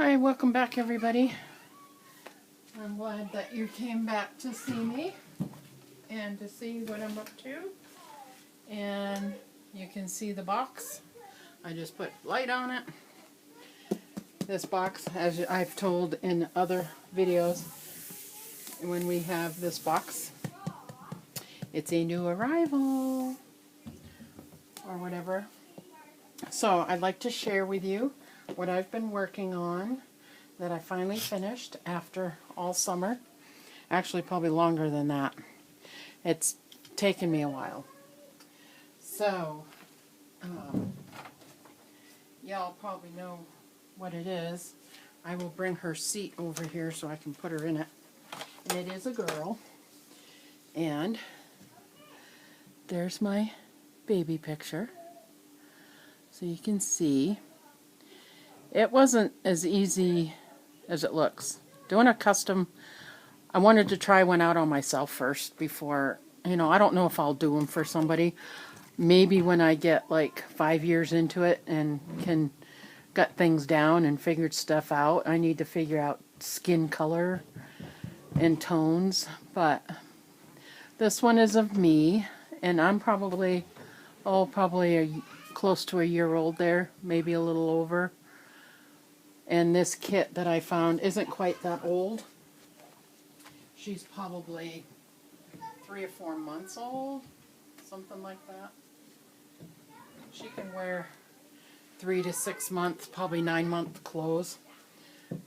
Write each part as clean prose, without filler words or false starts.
Hi, welcome back everybody. I'm glad that you came back to see me and to see what I'm up to. And you can see the box. I just put light on it. This box, as I've told in other videos, when we have this box, it's a new arrival or whatever. So I'd like to share with you what I've been working on that I finally finished after all summer. Actually, probably longer than that. It's taken me a while. So, y'all probably know what it is. I will bring her seat over here so I can put her in it. And it is a girl. And there's my baby picture. So you can see. It wasn't as easy as it looks. Doing a custom, I wanted to try one out on myself first before, I don't know if I'll do them for somebody. Maybe when I get like 5 years into it and can gut things down and figured stuff out. I need to figure out skin color and tones. But this one is of me, and I'm probably close to a year old there, maybe a little over. And this kit that I found isn't quite that old. She's probably 3 or 4 months old, something like that. She can wear 3 to 6 months, probably 9-month clothes.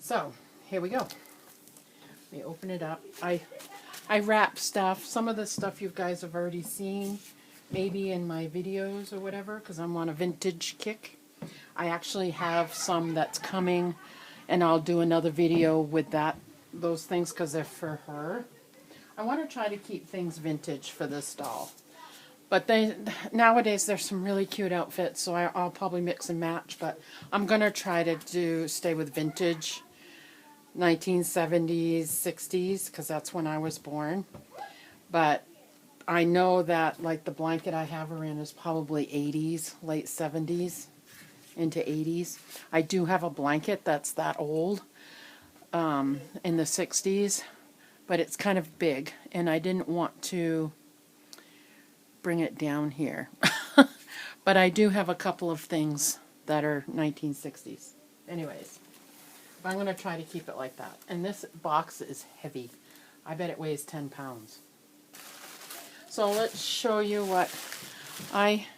So, here we go. Let me open it up. I wrap stuff. Some of the stuff you guys have already seen, maybe in my videos or whatever, because I'm on a vintage kick. I actually have some that's coming, and I'll do another video with those things because they're for her. I want to try to keep things vintage for this doll. But nowadays there's some really cute outfits, so I'll probably mix and match. But I'm going to try to stay with vintage, 1970s, 60s, because that's when I was born. But I know that like the blanket I have her in is probably 80s, late 70s. Into 80s. I do have a blanket that's that old, in the 60s, but it's kind of big, and I didn't want to bring it down here. But I do have a couple of things that are 1960s. Anyways, I'm going to try to keep it like that. And this box is heavy. I bet it weighs 10 pounds. So let's show you what I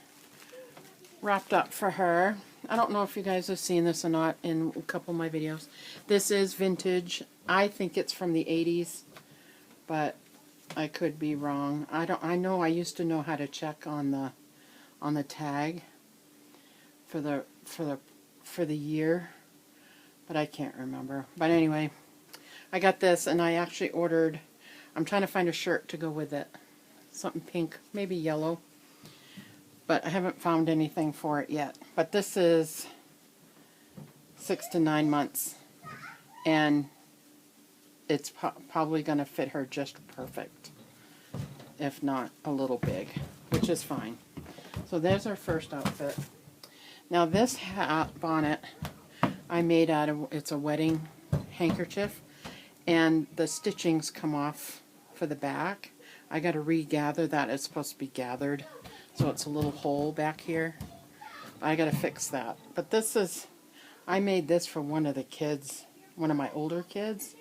wrapped up for her. I don't know if you guys have seen this or not in a couple of my videos. This is vintage. I think it's from the 80s, but I could be wrong. I know I used to know how to check on the tag for the year, but I can't remember. But anyway, I got this, and I actually ordered. I'm trying to find a shirt to go with it. Something pink, maybe yellow. But I haven't found anything for it yet. But this is 6 to 9 months. And it's probably going to fit her just perfect. If not a little big. Which is fine. So there's our first outfit. Now this bonnet I made out of, it's a wedding handkerchief. And the stitchings come off for the back. I got to regather that. It's supposed to be gathered. So it's a little hole back here. I gotta fix that. But this is, I made this for one of the kids, one of my older kids,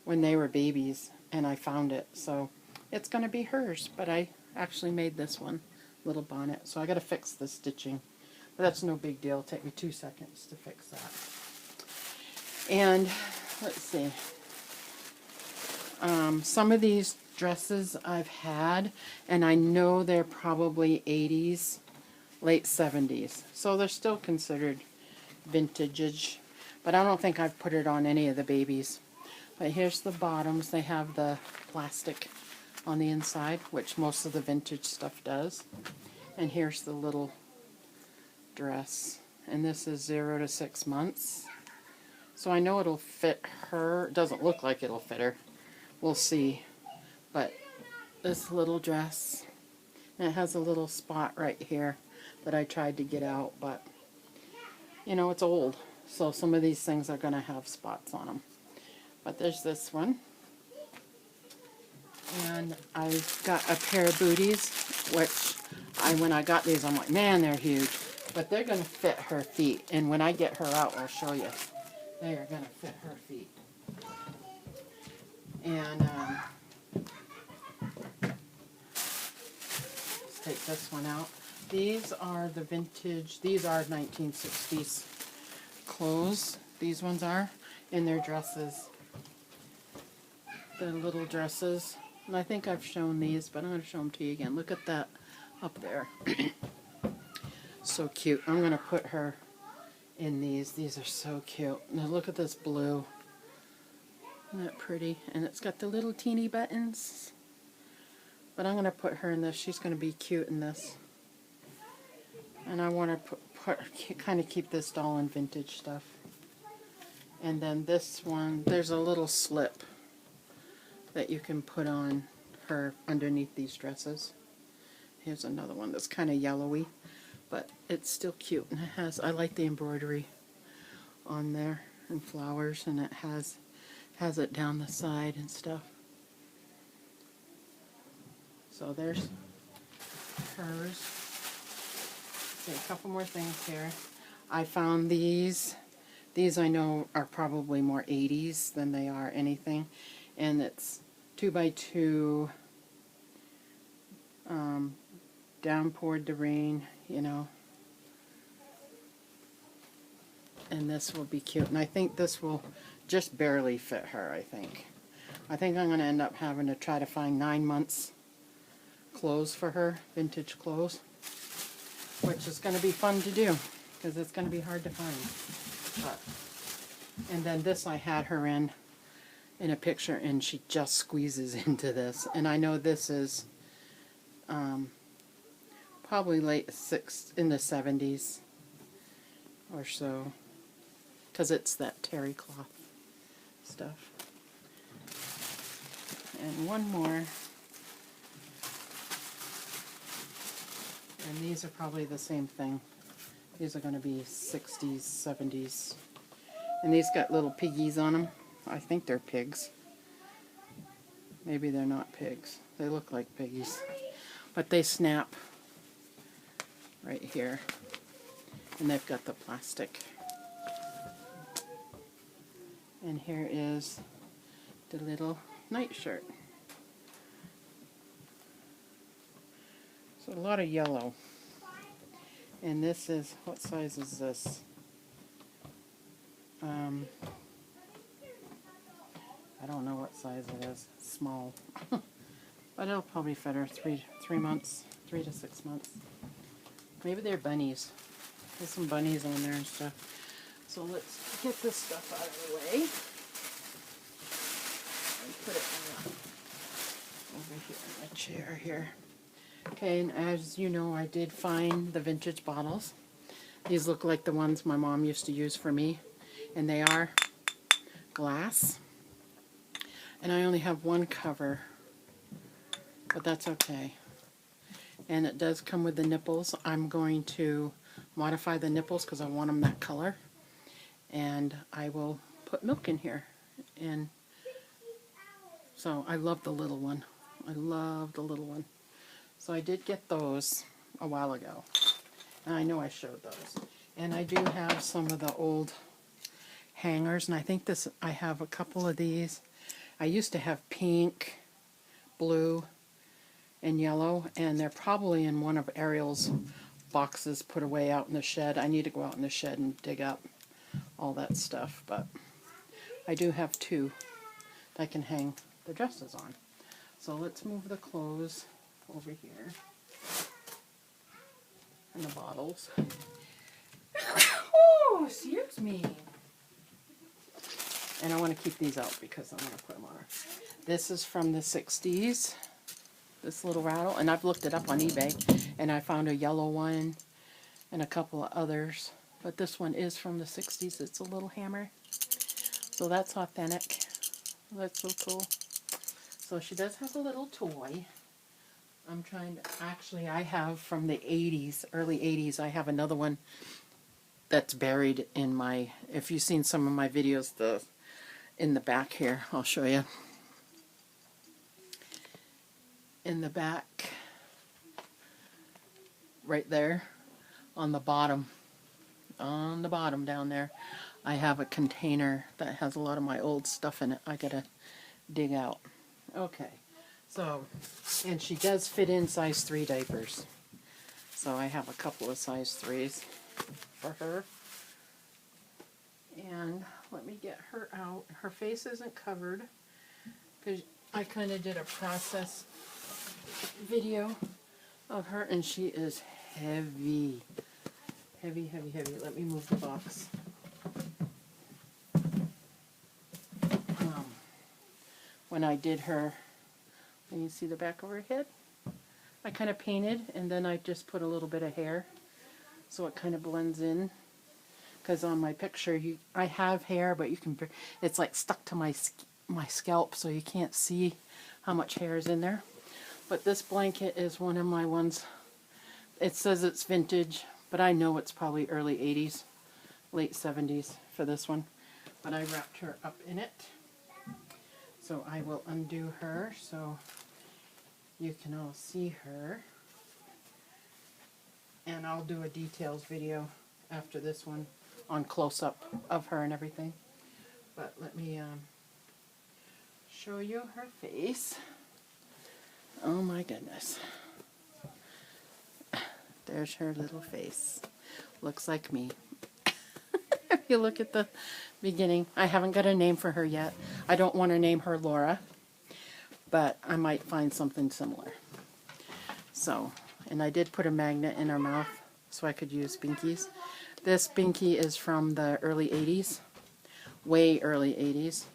when they were babies, and I found it. So it's gonna be hers, but I actually made this one, little bonnet. So I gotta fix the stitching. But that's no big deal. It'll take me 2 seconds to fix that. And let's see. Some of these dresses I've had, and I know they're probably 80s, late 70s. So they're still considered vintage, but I don't think I've put it on any of the babies. But here's the bottoms. They have the plastic on the inside, which most of the vintage stuff does. And here's the little dress. And this is 0 to 6 months. So I know it'll fit her. It doesn't look like it'll fit her. We'll see. But this little dress, and it has a little spot right here that I tried to get out, but it's old. So some of these things are going to have spots on them. But there's this one. And I got a pair of booties, which when I got these, I'm like, man, they're huge. But they're going to fit her feet. And when I get her out, I'll show you. They are going to fit her feet. And let's take this one out. These are the vintage, these are 1960s clothes. These ones are in their dresses. The little dresses. And I think I've shown these, but I'm going to show them to you again. Look at that up there. So cute. I'm going to put her in these. These are so cute. Now look at this blue. Isn't that pretty? And it's got the little teeny buttons. But I'm going to put her in this. She's going to be cute in this. And I want to kind of keep this doll in vintage stuff. And then this one, there's a little slip that you can put on her underneath these dresses. Here's another one that's kind of yellowy, but it's still cute. And it has, I like the embroidery on there and flowers, and it has it down the side and stuff. So there's hers. Okay, a couple more things here. I found these. These I know are probably more 80s than they are anything. And it's 2x2, downpoured the rain, you know. And this will be cute. And I think this will just barely fit her, I think. I think I'm going to end up having to try to find 9 months clothes for her, vintage clothes. Which is going to be fun to do, because it's going to be hard to find. But, and then this I had her in a picture, and she just squeezes into this. And I know this is probably in the 70s or so, because it's that terry cloth stuff. And one more. And these are probably the same thing. These are going to be 60s, 70s. And these got little piggies on them. I think they're pigs. Maybe they're not pigs. They look like piggies. But they snap right here. And they've got the plastic. And here is the little nightshirt. So a lot of yellow. And this is, what size is this? I don't know what size it is. It's small. But it'll probably fit her 3 months, 3 to 6 months. Maybe they're bunnies. There's some bunnies on there and stuff. So let's get this stuff out of the way. And put it over here in my chair here. Okay, and as you know, I did find the vintage bottles. These look like the ones my mom used to use for me, and they are glass. And I only have one cover, but that's okay. And it does come with the nipples. I'm going to modify the nipples because I want them that color. And I will put milk in here. And so I love the little one. I love the little one. So I did get those a while ago. And I know I showed those. And I do have some of the old hangers. And I think I have a couple of these. I used to have pink, blue, and yellow. And they're probably in one of Ariel's boxes put away out in the shed. I need to go out in the shed and dig up all that stuff. But I do have 2 that I can hang the dresses on. So let's move the clothes over here, and the bottles. Oh, excuse me. And I want to keep these out because I'm going to put them on. This is from the 60s, this little rattle, and I've looked it up on eBay, and I found a yellow one and a couple of others, but this one is from the 60s. It's a little hammer, so that's authentic. That's so cool. So she does have a little toy. I'm trying to, actually I have from the 80s, early 80s, I have another one that's buried in my, if you've seen some of my videos, in the back here, I'll show you. In the back, right there, on the bottom down there, I have a container that has a lot of my old stuff in it I gotta dig out. Okay, so, and she does fit in size 3 diapers. So I have a couple of size 3s for her. And let me get her out. Her face isn't covered because I kind of did a process video of her, and she is heavy. Heavy, heavy, heavy. Let me move the box. When I did her, can you see the back of her head? I kind of painted, and then I just put a little bit of hair so it kind of blends in. Because on my picture, I have hair, but you can, it's like stuck to my scalp, so you can't see how much hair is in there. But this blanket is one of my ones. It says it's vintage, but I know it's probably early 80s, late 70s for this one. But I wrapped her up in it. So I will undo her so you can all see her. And I'll do a details video after this one on close-up of her and everything. But let me show you her face. Oh my goodness. There's her little face. Looks like me. If you look at the beginning, I haven't got a name for her yet. I don't want to name her Laura, but I might find something similar. So, and I did put a magnet in her mouth so I could use binkies. This binky is from the early 80s, way early 80s.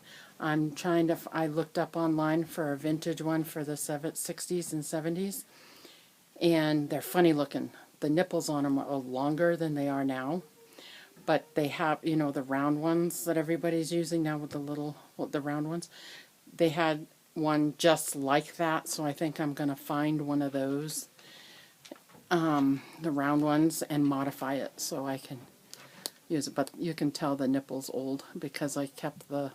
I'm trying to, I looked up online for a vintage one for the 60s and 70s, and they're funny looking. The nipples on them are longer than they are now, but they have, you know, the round ones that everybody's using now with the little, the round ones. They had one just like that, so I think I'm going to find one of those, the round ones, and modify it so I can use it. But you can tell the nipple's old because I kept the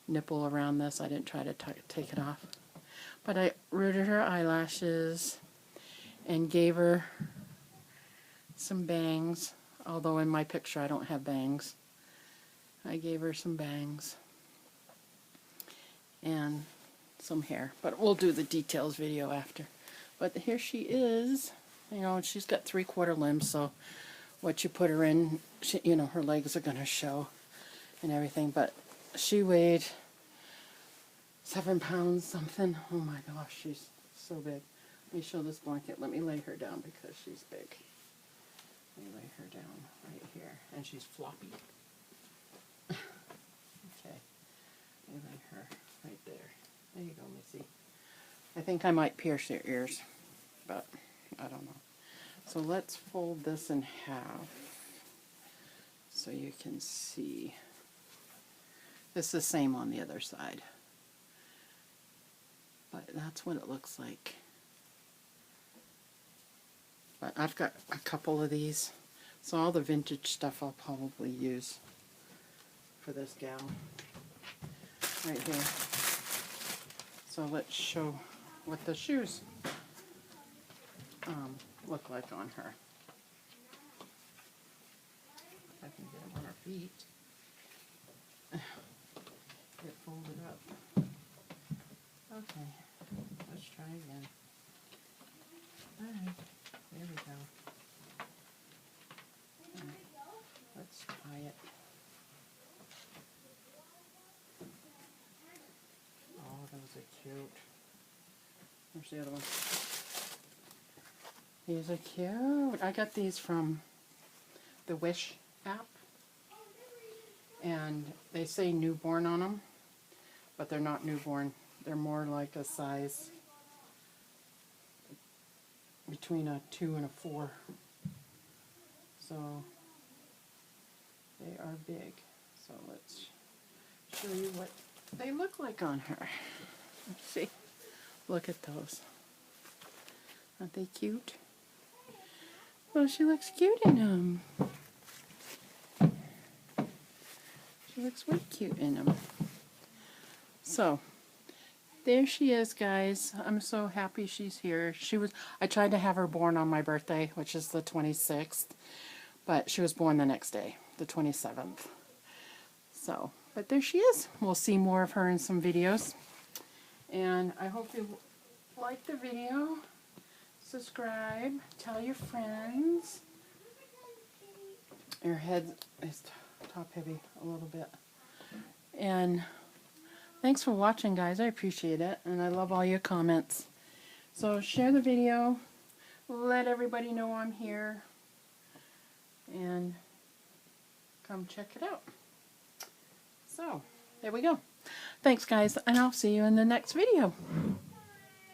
nipple around this. I didn't try to take it off. But I rooted her eyelashes and gave her some bangs. Although in my picture I don't have bangs. I gave her some bangs and some hair. But we'll do the details video after. But here she is. You know, she's got 3/4 limbs, so what you put her in, she, you know, her legs are going to show and everything. But she weighed 7 pounds something. Oh my gosh, she's so big. Let me show this blanket. Let me lay her down because she's big. Let me lay her down right here. And she's floppy. Okay. Let me lay her right there. There you go, Missy. I think I might pierce your ears, but I don't know. So let's fold this in half so you can see. It's the same on the other side. But that's what it looks like. But I've got a couple of these, so all the vintage stuff I'll probably use for this gal right here. So let's show what the shoes look like on her. If I can get them on her feet. Get folded up. Okay, let's try again. Alright, there we go. Right, let's tie it. Oh, those are cute. Where's the other one? These are cute. I got these from the Wish app. And they say newborn on them, but they're not newborn. They're more like a size between a 2 and a 4. So they are big. So let's show you what they look like on her. Let's see. Look at those. Aren't they cute? Well, she looks cute in them. She looks way cute in them. So, there she is, guys. I'm so happy she's here. I tried to have her born on my birthday, which is the 26th, but she was born the next day, the 27th. So, but there she is. We'll see more of her in some videos. And I hope you like the video. Subscribe. Tell your friends. Her head is top heavy a little bit. And thanks for watching, guys. I appreciate it. And I love all your comments. So share the video. Let everybody know I'm here. And come check it out. So, there we go. Thanks, guys. And I'll see you in the next video.